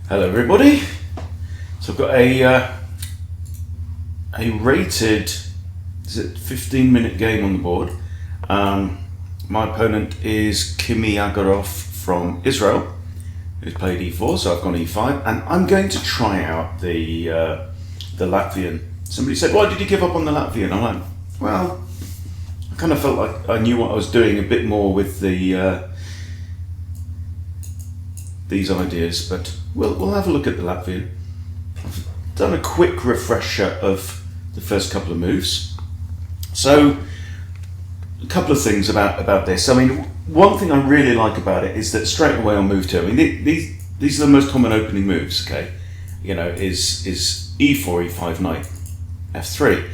Hello everybody. So I've got a rated, 15-minute game on the board. My opponent is Kimi Agarov from Israel, who's played e4, so I've gone e5, and I'm going to try out the Latvian. Somebody said, why did you give up on the Latvian? I'm like, well, I kind of felt like I knew what I was doing a bit more with the these ideas, but we'll have a look at the Latvian. I've done a quick refresher of the first couple of moves. So, a couple of things about this. I mean, one thing I really like about it is that straight away on move 2, I mean, these are the most common opening moves, okay? You know, is e4, e5, knight, f3.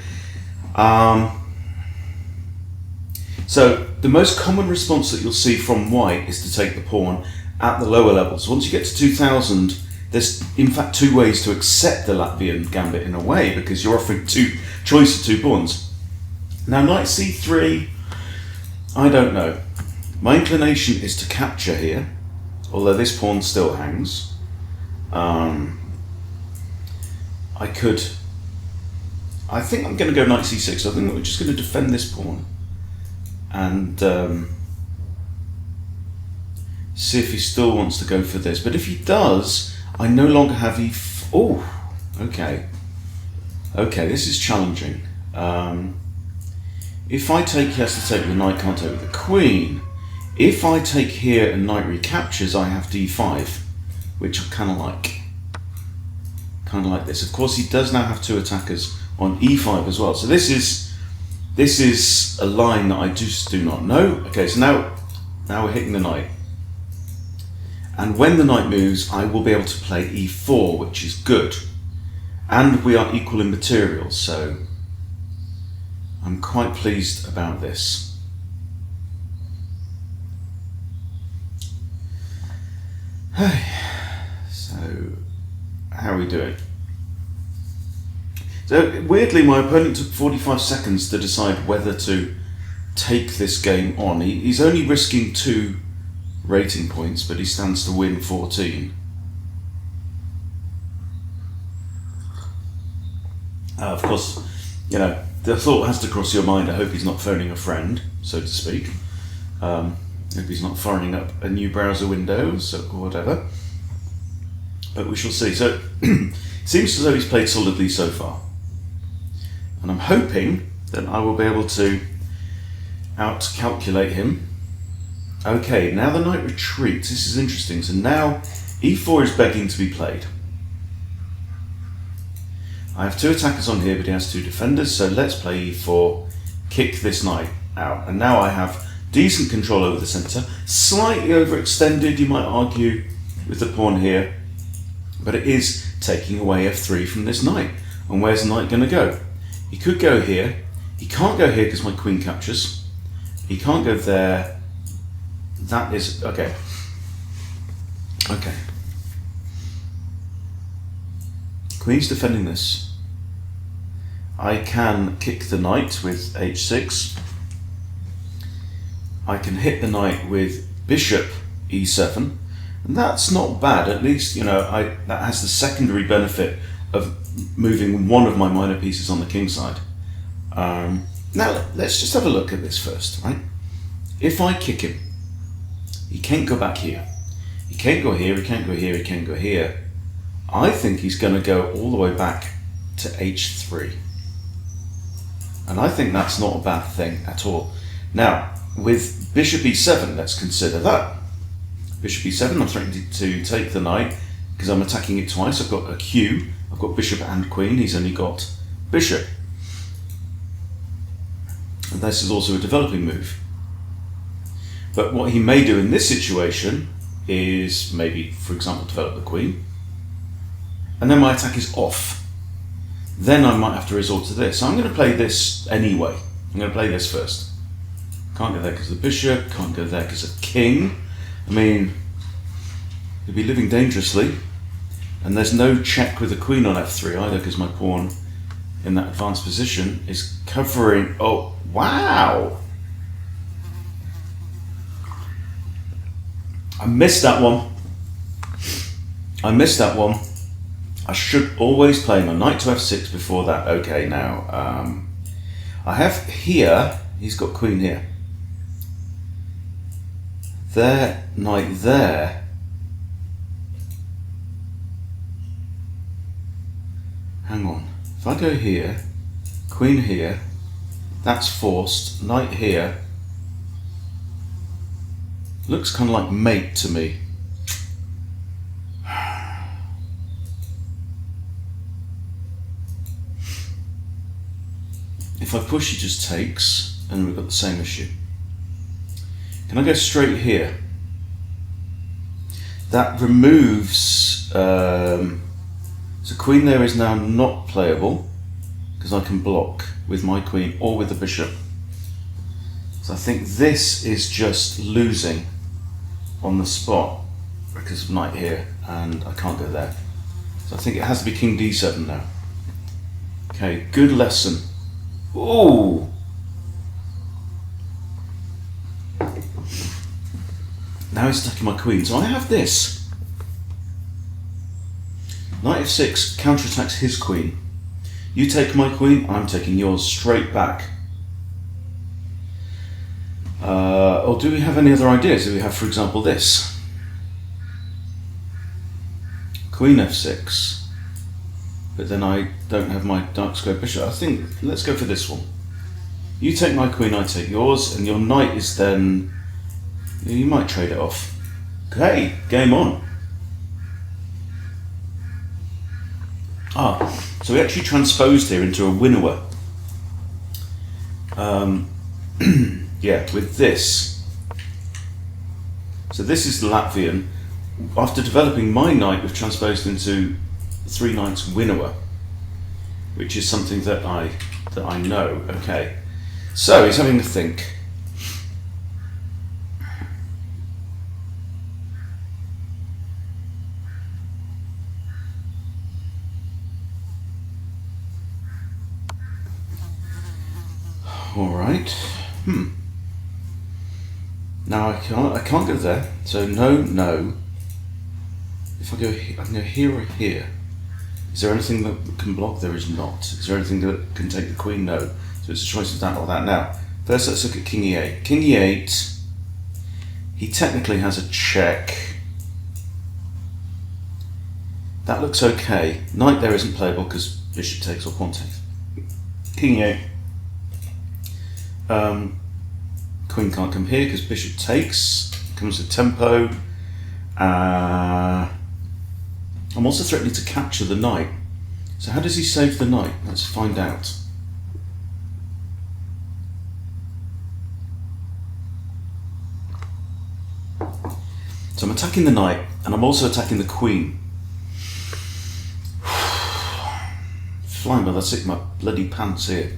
So, the most common response that you'll see from white is to take the pawn at the lower levels. Once you get to 2000, there's in fact two ways to accept the Latvian Gambit in a way, because you're offering choice of two pawns. Now, knight c3, I don't know. My inclination is to capture here, although this pawn still hangs. I think I'm going to go knight c6. I think we're just going to defend this pawn and see if he still wants to go for this. But if he does, I no longer have e4. Oh, okay. Okay, this is challenging. If I take, he has to take with the knight, can't take with the queen. If I take here and knight recaptures, I have d5, which I kind of like. Kind of like this. Of course, he does now have two attackers on e5 as well. So this is a line that I just do not know. Okay, so now we're hitting the knight. And when the knight moves, I will be able to play e4, which is good. And we are equal in materials, so I'm quite pleased about this. So, how are we doing? So, weirdly, my opponent took 45 seconds to decide whether to take this game on. He's only risking 2 rating points, but he stands to win 14. Of course, you know, the thought has to cross your mind, I hope he's not phoning a friend, so to speak. Hope he's not firing up a new browser window, or whatever. But we shall see. So, it seems as though he's played solidly so far. And I'm hoping that I will be able to out-calculate him. Okay, now the knight retreats. This is interesting. So now e4 is begging to be played. I have 2 attackers on here, but he has 2 defenders, so let's play e4, kick this knight out. And now I have decent control over the centre, slightly overextended, you might argue, with the pawn here, but it is taking away f3 from this knight. And where's the knight going to go? He could go here. He can't go here because my queen captures. He can't go there. That is, okay. Okay. Queen's defending this. I can kick the knight with h6. I can hit the knight with bishop e7. And that's not bad. At least, you know, that has the secondary benefit of moving one of my minor pieces on the king side. Now, let's just have a look at this first, right? If I kick him, he can't go back here. He can't go here, he can't go here, he can't go here. I think he's going to go all the way back to h3. And I think that's not a bad thing at all. Now, with bishop e7, let's consider that. Bishop e7, I'm threatening to take the knight because I'm attacking it twice. I've got a q, I've got bishop and queen, he's only got bishop. And this is also a developing move. But what he may do in this situation is maybe, for example, develop the queen. And then my attack is off. Then I might have to resort to this. So I'm going to play this anyway. I'm going to play this first. Can't go there because of the bishop, can't go there because of king. I mean, he'll be living dangerously. And there's no check with the queen on f3 either, because my pawn in that advanced position is covering. Oh, wow! I missed that one. I missed that one. I should always play my knight to f6 before that. Okay, now I have here, he's got queen here. There, knight there. Hang on, if I go here, queen here, that's forced, knight here. Looks kind of like mate to me. If I push, he just takes, and we've got the same issue. Can I go straight here? That removes, so queen there is now not playable, because I can block with my queen or with the bishop. So I think this is just losing on the spot, because of knight here, and I can't go there. So I think it has to be king d7 now. Okay, good lesson. Ooh! Now he's attacking my queen. So I have this. Knight f6 counterattacks his queen. You take my queen, I'm taking yours straight back. Or do we have any other ideas? Do we have, for example, this? Queen f6. But then I don't have my dark square bishop. I think, let's go for this one. You take my queen, I take yours, and your knight is then... You might trade it off. Okay, game on. So we actually transposed here into a winnower. Yeah, with this. So this is the Latvian. After developing my knight, we've transposed into 3 knights winnower, which is something that I know. Okay, so he's having to think. All right. Now I can't go there. So no. If I go here, I can go here or here. Is there anything that can block? There is not. Is there anything that can take the queen? No. So it's a choice of that or that. Now, first let's look at king e8. King e8, he technically has a check. That looks okay. Knight there isn't playable because bishop takes or pawn takes. King e8. Queen can't come here because bishop takes. Comes with tempo. I'm also threatening to capture the knight. So how does he save the knight? Let's find out. So I'm attacking the knight, and I'm also attacking the queen. Flying by the seat of my bloody pants here.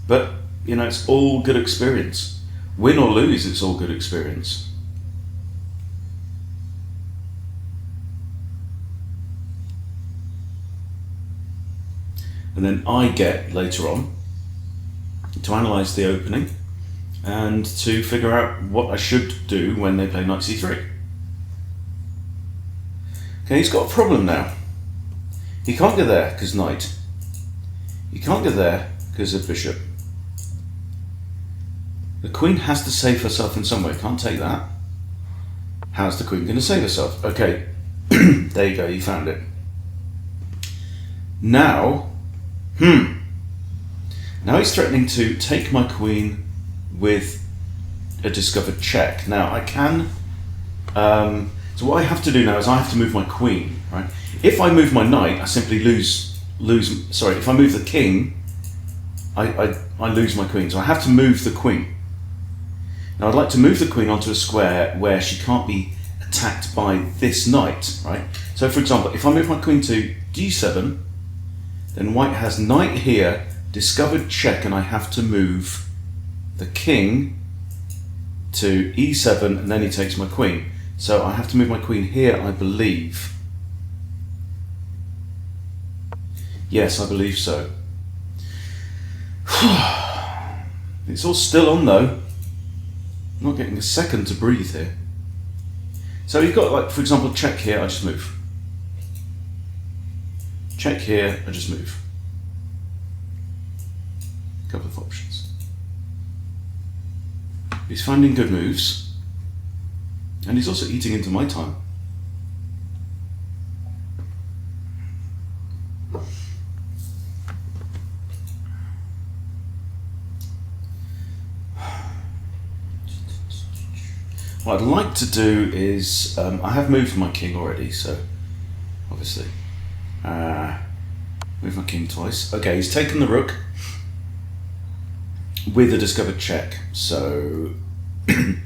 But, you know, it's all good experience. Win or lose, it's all good experience. And then I get, later on, to analyse the opening and to figure out what I should do when they play knight c3. Okay, he's got a problem now. He can't go there because knight. He can't go there because of bishop. The queen has to save herself in some way. Can't take that. How's the queen going to save herself? Okay, there you go, you found it. Now, now he's threatening to take my queen with a discovered check. Now I can, so what I have to do now is I have to move my queen, right? If I move my knight, I simply lose, sorry, if I move the king, I lose my queen. So I have to move the queen. Now I'd like to move the queen onto a square where she can't be attacked by this knight, right? So for example, if I move my queen to d7, then white has knight here, discovered check, and I have to move the king to e7, and then he takes my queen. So I have to move my queen here, I believe. Yes, I believe so. It's all still on though. I'm not getting a second to breathe here. So you've got, like, for example, check here, I just move. Check here, I just move. A couple of options. He's finding good moves, and he's also eating into my time. What I'd like to do is, I have moved my king already, so obviously, move my king twice. Okay, he's taken the rook with a discovered check, so can't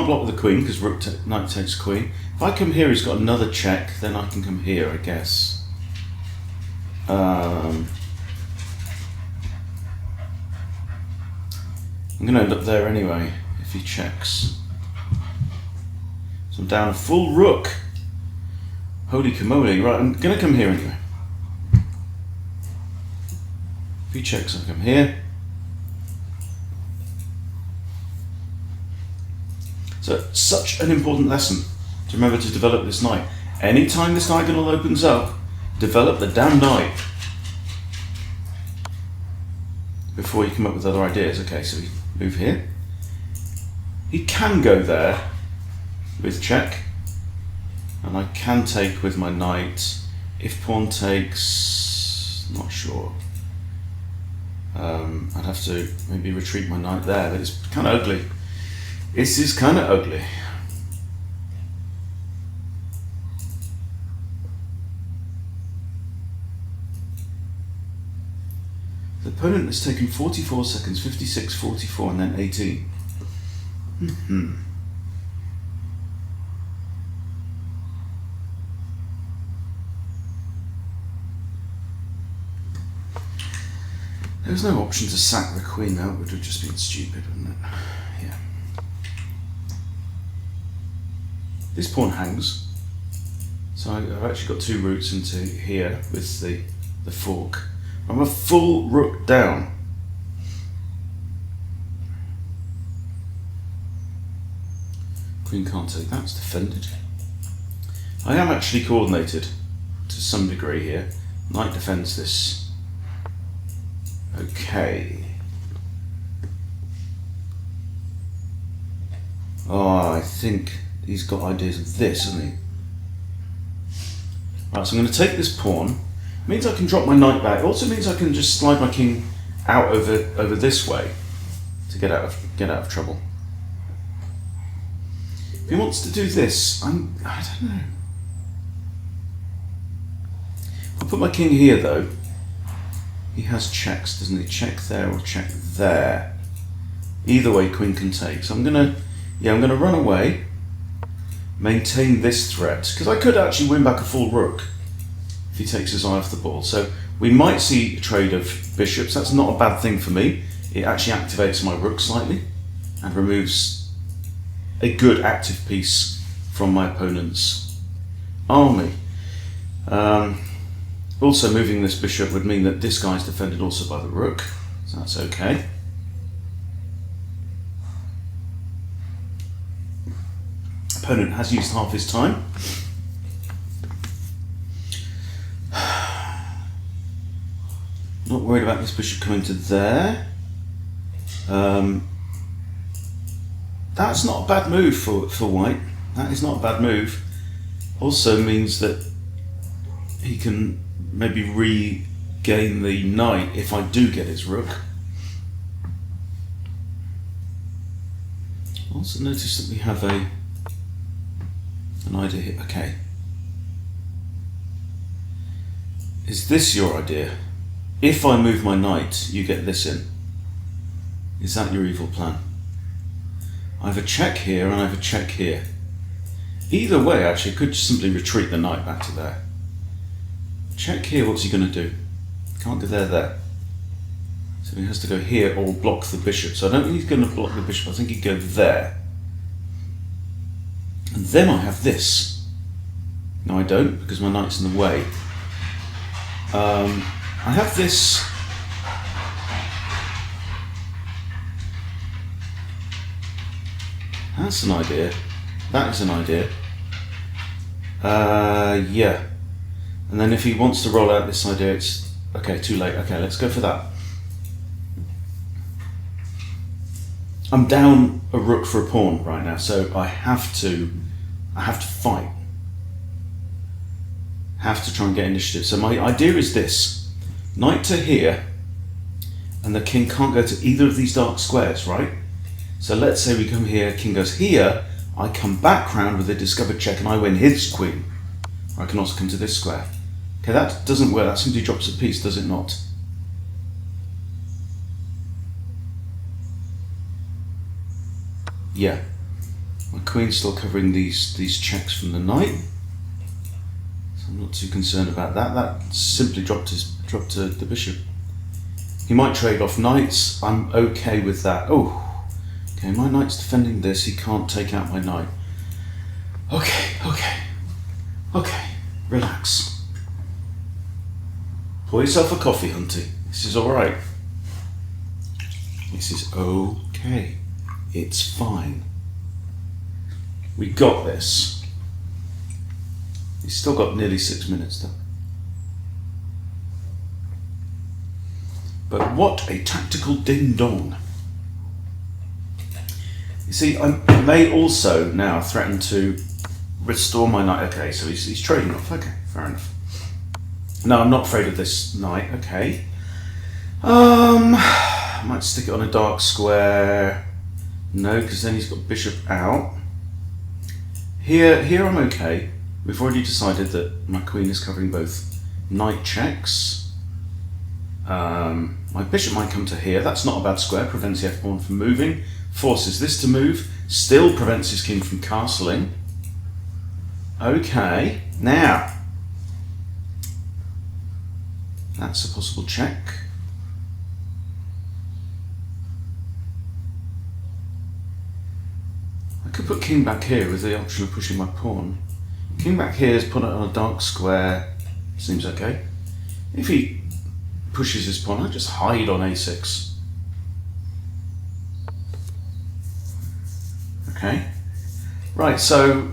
block with the queen because knight takes queen. If I come here, he's got another check, then I can come here, I guess. I'm going to end up there anyway, if he checks. So I'm down a full rook. Holy camoli. Right, I'm going to come here anyway. If he checks, I'll come here. So, such an important lesson to remember to develop this knight. Anytime this diagonal opens up, develop the damn knight before you come up with other ideas. Okay, so we move here. He can go there with check, and I can take with my knight. If pawn takes, not sure. I'd have to maybe retreat my knight there, but it's kind of ugly. This is kind of ugly. The opponent has taken 44 seconds, 56, 44, and then 18. There's no option to sack the queen now, it would have just been stupid, wouldn't it? Yeah. This pawn hangs, so I've actually got two routes into here with the fork. I'm a full rook down. Queen can't take, that's defended. I am actually coordinated to some degree here. Knight defends this. Okay. Oh, I think he's got ideas of this, hasn't he? Right, so I'm going to take this pawn. It means I can drop my knight back. It also means I can just slide my king out over this way to get out of trouble. If he wants to do this, I don't know. I'll put my king here though. He has checks, doesn't he? Check there or check there. Either way, queen can take. So I'm gonna run away, maintain this threat, because I could actually win back a full rook if he takes his eye off the ball. So we might see a trade of bishops. That's not a bad thing for me. It actually activates my rook slightly and removes a good active piece from my opponent's army. Also, moving this bishop would mean that this guy's defended also by the rook, so that's okay. Opponent has used half his time. Not worried about this bishop coming to there. That's not a bad move for white. That is not a bad move. Also means that he can maybe regain the knight if I do get his rook. Also notice that we have an idea here. Okay. Is this your idea? If I move my knight, you get this in. Is that your evil plan? I have a check here and I have a check here. Either way, actually, I could just simply retreat the knight back to there. Check here, what's he going to do? Can't go there. So he has to go here or block the bishop. So I don't think he's going to block the bishop, I think he'd go there. And then I have this. No, I don't, because my knight's in the way. I have this. That's an idea. That is an idea. Yeah. And then if he wants to roll out this idea, it's... Okay, too late. Okay, let's go for that. I'm down a rook for a pawn right now, so I have to fight. Have to try and get initiative. So my idea is this. Knight to here, and the king can't go to either of these dark squares, right? So let's say we come here, king goes here, I come back round with a discovered check and I win his queen. I can also come to this square. Okay, that doesn't work, that simply drops a piece, does it not? Yeah. My queen's still covering these checks from the knight. So I'm not too concerned about that. That simply dropped the bishop. He might trade off knights, I'm okay with that. Oh. Okay, my knight's defending this, he can't take out my knight. Okay, relax. Pour yourself a coffee, Hunty. This is alright. This is okay. It's fine. We got this. He's still got nearly 6 minutes though. But what a tactical ding-dong. You see, I may also now threaten to restore my knight. Okay, so he's trading off. Okay, fair enough. No, I'm not afraid of this knight. Okay. I might stick it on a dark square. No, because then he's got bishop out. Here I'm okay. We've already decided that my queen is covering both knight checks. My bishop might come to here. That's not a bad square. Prevents the f-pawn from moving. Forces this to move, still prevents his king from castling. Okay, now, that's a possible check. I could put king back here with the option of pushing my pawn. King back here is put it on a dark square, seems okay. If he pushes his pawn, I just hide on a6. Okay, right, so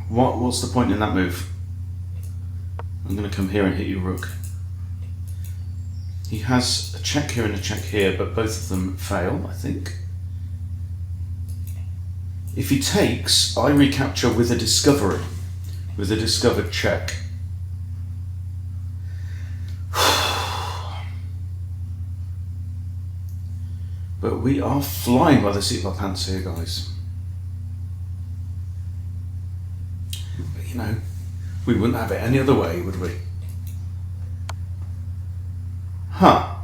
what's the point in that move? I'm going to come here and hit your rook. He has a check here and a check here, but both of them fail, I think. If he takes, I recapture with a discovery, with a discovered check. But we are flying by the seat of our pants here, guys. But, you know, we wouldn't have it any other way, would we? Huh.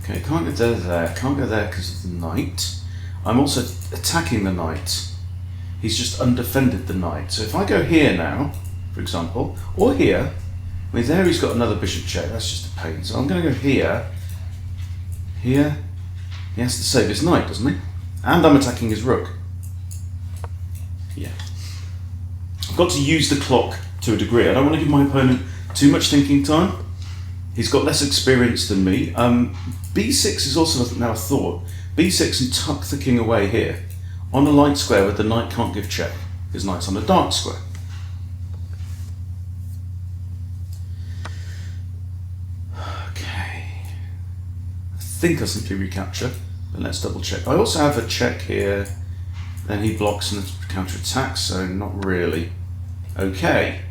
Okay, can't go there. Can't go there because of the knight. I'm also attacking the knight. He's just undefended the knight. So if I go here now, for example, or here, I mean, there he's got another bishop check. That's just a pain. So I'm going to go here. Here. He has to save his knight, doesn't he? And I'm attacking his rook. Yeah. I've got to use the clock to a degree. I don't want to give my opponent too much thinking time. He's got less experience than me. B6 is also now a thought. B6 and tuck the king away here. On a light square where the knight can't give check. His knight's on a dark square. I think I simply recapture, but let's double check. I also have a check here, then he blocks and counterattacks, so not really. Okay.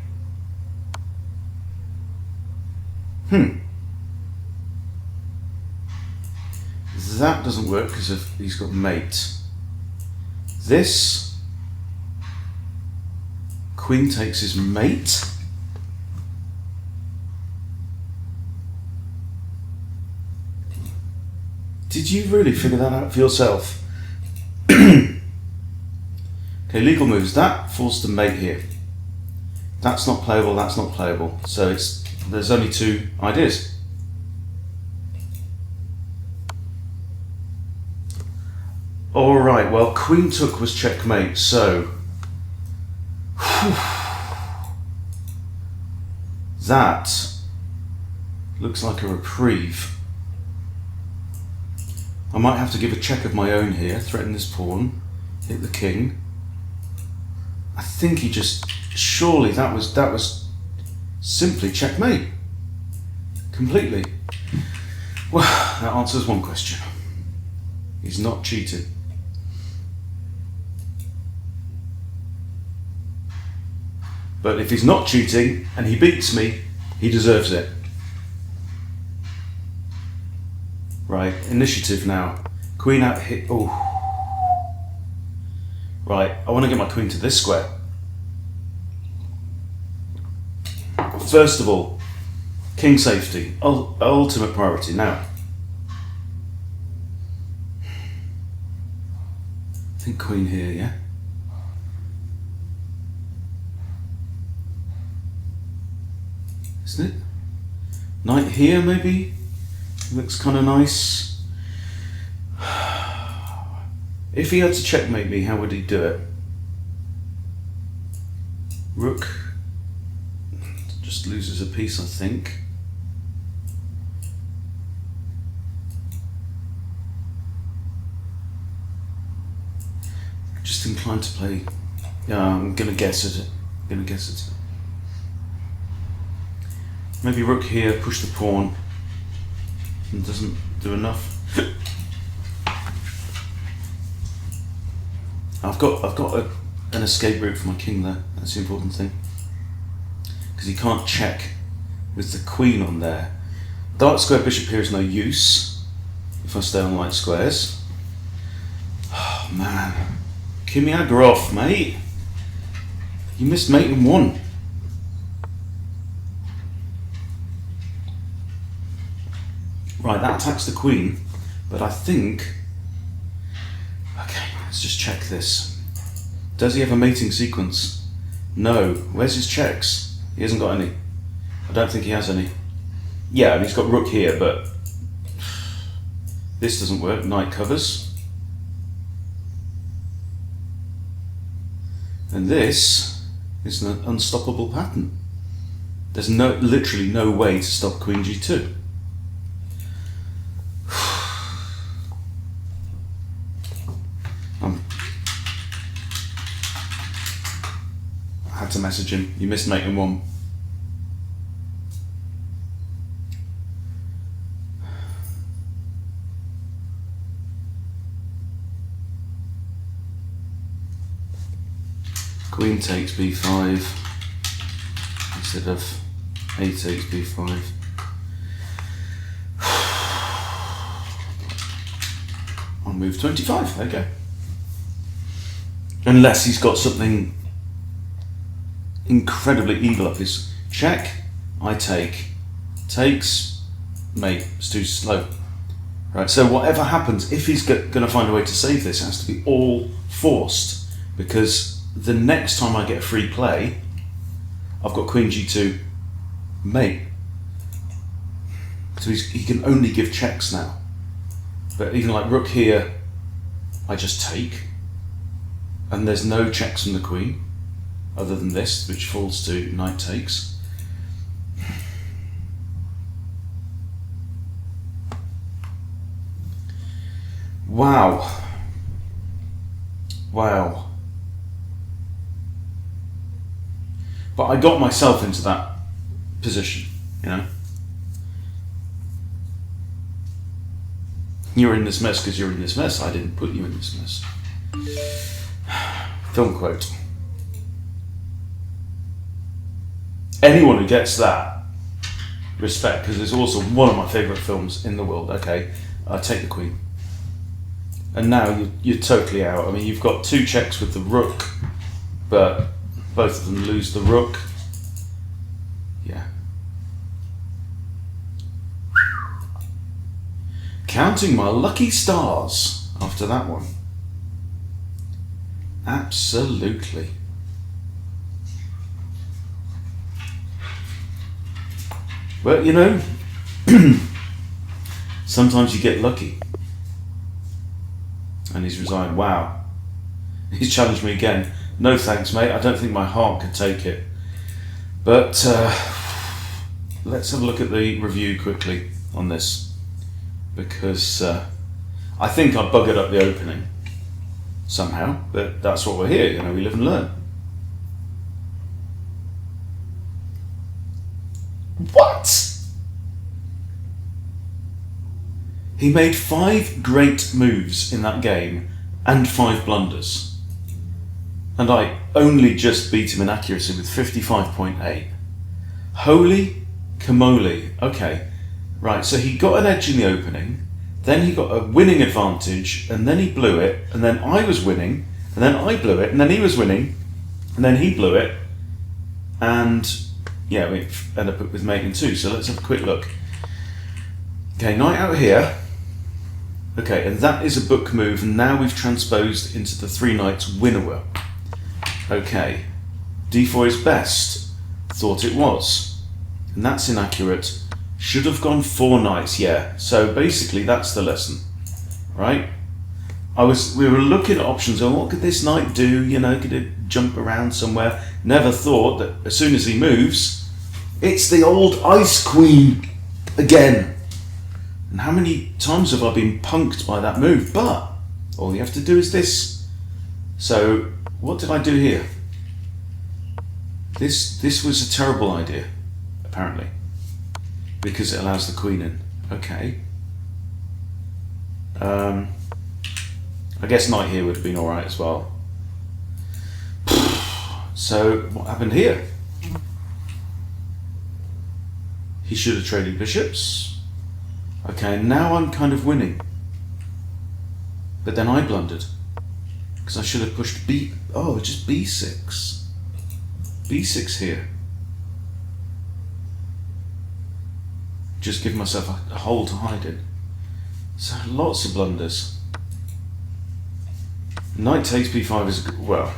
That doesn't work because he's got mate. This, queen takes his mate. Did you really figure that out for yourself? Okay, legal moves. That falls to mate here. That's not playable, that's not playable. So there's only two ideas. Alright, well, queen took was checkmate, so that looks like a reprieve. I might have to give a check of my own here, threaten this pawn, hit the king. I think he just, surely that was simply checkmate. Completely. Well, that answers one question. He's not cheating. But if he's not cheating and he beats me, he deserves it. Right, initiative now. Queen out hit. Oh. Right, I want to get my queen to this square. First of all, king safety, ultimate priority. Now, I think queen here, yeah? Isn't it? Knight here, maybe? Looks kind of nice. If he had to checkmate me, how would he do it? Rook just loses a piece, I think. Just inclined to play. Yeah, I'm gonna guess at it. Maybe rook here, push the pawn. And doesn't do enough. I've got an escape route for my king there. That's the important thing, because he can't check with the queen on there. Dark square bishop here is no use if I stay on light squares. Oh man, Kimiagarov, mate, you missed mate in one. Right, that attacks the queen, but I think. Okay, let's just check this. Does he have a mating sequence? No. Where's his checks? He hasn't got any. I don't think he has any. Yeah, and he's got rook here, but this doesn't work. Knight covers. And this is an unstoppable pattern. There's literally no way to stop queen g2. I had to message him. You missed mate in one. Queen takes b5 instead of a takes b5. On move 25, there you go. Unless he's got something incredibly evil up his check. I take, takes, mate, it's too slow. Right, so whatever happens, if he's going to find a way to save this, it has to be all forced, because the next time I get a free play, I've got queen g2, mate. So he can only give checks now. But even like rook here, I just take, and there's no checks from the queen, other than this, which falls to knight takes. Wow. Wow. But I got myself into that position, you know. You're in this mess because you're in this mess. I didn't put you in this mess. Film quote. Anyone who gets that, respect, because it's also one of my favourite films in the world. Okay, I take the queen. And now you're totally out. I mean, you've got two checks with the rook, but both of them lose the rook. Yeah. Counting my lucky stars after that one. Absolutely. But you know, sometimes you get lucky. And he's resigned. Wow. He's challenged me again. No thanks, mate. I don't think my heart could take it. But let's have a look at the review quickly on this. Because I think I buggered up the opening somehow, but that's what we're here, you know, we live and learn. What? He made 5 great moves in that game and 5 blunders. And I only just beat him in accuracy with 55.8. Holy camoli. Okay, right, so he got an edge in the opening, then he got a winning advantage, and then he blew it, and then I was winning, and then I blew it, and then he was winning, and then he blew it, and yeah, we end up with mate in 2. So let's have a quick look. Okay, knight out here. Okay, and that is a book move, and now we've transposed into the 3 knights winnower. Okay, d4 is best. Thought it was. And that's inaccurate. Should have gone 4 knights, yeah. So basically that's the lesson, right? We were looking at options, and what could this knight do? You know, could it jump around somewhere? Never thought that as soon as he moves, it's the old Ice Queen again. And how many times have I been punked by that move? But all you have to do is this. So what did I do here? This was a terrible idea, apparently, because it allows the queen in. Okay. I guess knight here would have been alright as well. So what happened here? He should have traded bishops. Okay, now I'm kind of winning. But then I blundered. Because I should have pushed just b6. b6 here. Just give myself a hole to hide in. So lots of blunders. Knight takes b5 is a good, well,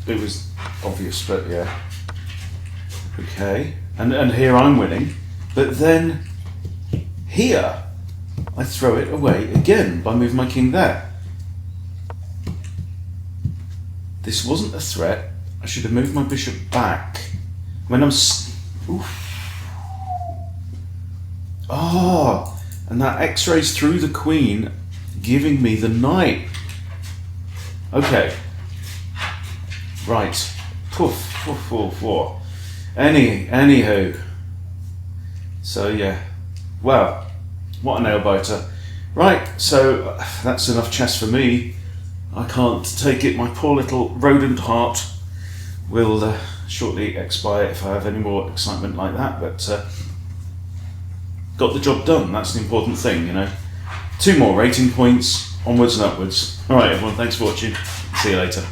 it was obvious, but yeah. Okay, and here I'm winning. But then here, I throw it away again by moving my king there. This wasn't a threat. I should have moved my bishop back. When I'm... Oof. Oh, and that x-rays through the queen, giving me the knight. Okay. Right. Poof, poof, poof, poof. Anywho. So yeah. Well, what a nail biter. Right, so that's enough chess for me. I can't take it. My poor little rodent heart will shortly expire if I have any more excitement like that. But got the job done. That's the important thing, you know. 2 more rating points, onwards and upwards. All right, everyone. Thanks for watching. See you later.